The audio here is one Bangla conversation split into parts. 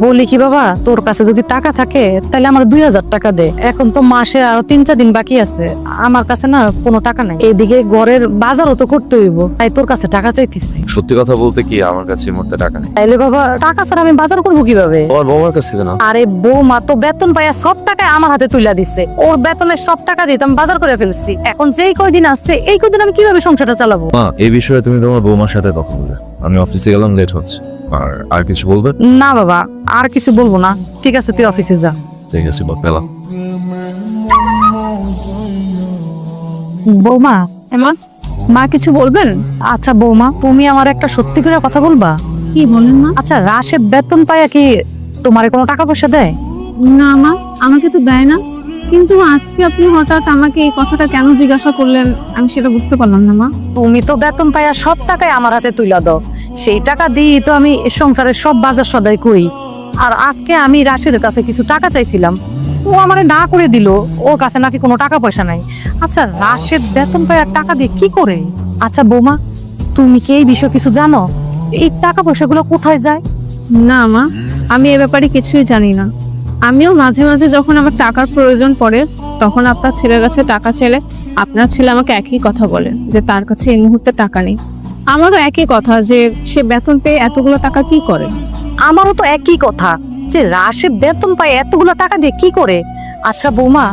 বলি কি বাবা, তোর কাছে যদি টাকা থাকে তাহলে আমার 2000 টাকা দে। এখন তো মাসে আরো 3-4 দিন বাকি আছে, আমার কাছে না কোনো টাকা নাই। এদিকে ঘরের বাজারও তো করতে হইব, তাই তোর কাছে টাকা চাইতেছি। সত্যি কথা বলতে কি আমার কাছে এই মুহূর্তে টাকা নেই। তাইলে বাবা টাকা ছাড়া আমি বাজার করবো কিভাবে? তোমার বৌমার কাছে না? আরে বৌমা তো বেতন পাইয়া সব টাকা আমার হাতে তুইলা দিচ্ছে, ওর বেতনের সব টাকা দিয়ে তো আমি বাজার করে ফেলছি। এখন যেই কয়দিন আসছে এই কয়দিন আমি কিভাবে সংসারটা চালাবো? মা, এই বিষয়ে তুমি তোমার বৌমার সাথে কথা বলবে। আমি অফিসে গেলাম, লেট হচ্ছে। আর কিছু বলবে? না বাবা, আর কিছু বলবো না। ঠিক আছে, তুই অফিসে যা। ঠিক আছে, পেলাম। বৌমা, এমা মা কিছু বলবেন? আচ্ছা বৌমা, তুমি আমার একটা সত্যি করে কথা বলবা? কি বলেন মা? আচ্ছা, রাশেদ বেতন পাইয়া কি তোমারে কোনো টাকা পয়সা দেয়? না মা, আমাকে তো দেয় না। কিন্তু আজকে আপনি হঠাৎ আমাকে এই কথাটা কেন জিজ্ঞাসা করলেন আমি সেটা বুঝতে পারলাম না মা। তুমি তো বেতন পাইয়া সব টাকাই আমার হাতে তুইলা দাও, সেই টাকা দিয়ে তো আমি সংসারের সব বাজার সদাই করি। আর আজকে আমি রাশেদের কাছে কিছু টাকা চাইছিলাম, ও আমারে না করে দিল। ওর কাছে নাকি কোনো টাকা পয়সা নাই। আচ্ছা, রাশেদ বেতন পাইয়া টাকা দিয়ে কি করে? আচ্ছা বৌমা, তুমি কি এই বিষয়ে কিছু জানো? এই টাকা পয়সাগুলো কোথায় যায়? না মা, আমি এ ব্যাপারে কিছুই জানি না। আমিও মাঝে মাঝে যখন আমার টাকার প্রয়োজন পড়ে তখন আপনার ছেলের কাছে টাকা চাইলে আপনার ছেলে আমাকে একই কথা বলে যে তার কাছে এই মুহূর্তে টাকা নেই। আমারও একই কথা যে সে বেতন পেয়ে এতগুলো টাকা কি করে। আমারও তো একই কথা যে রাশেদ বেতন পায় এতগুলো টাকা দিয়ে কি করে। আচ্ছা বৌমা,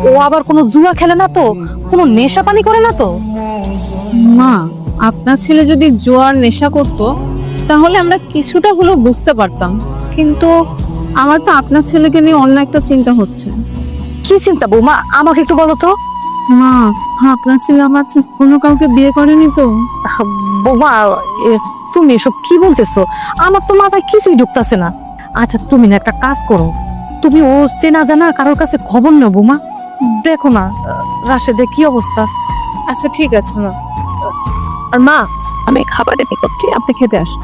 ও আবার কোনো জুয়া খেলে না তো, কোনো নেশা পানি করে না তো? মা, আপনার ছেলে যদি জোয়ার নেশা করতো তাহলে আমরা কিছুটা হলেও বুঝতে পারতাম, কিন্তু আমার তো আপনার ছেলেকে নিয়ে অন্য একটা চিন্তা হচ্ছে। কি চিন্তা বৌমা, আমাকে একটু বলো তো। মা, আপনার ছেলে আমার কোনো কাউকে বিয়ে করেনি তো? বৌমা, তুমি এসব কি বলতেছো? আমার তো মাথায় কিছুই ঢুকতেছে না। আচ্ছা তুমি না একটা কাজ করো, তুমি ও চেনা জানা কারোর কাছে খবর নাও বৌমা, দেখো না রাশেদের কি অবস্থা। আচ্ছা ঠিক আছে মা। আর মা, আমি খাবার রেডি করছি, আপনি খেতে আসুন।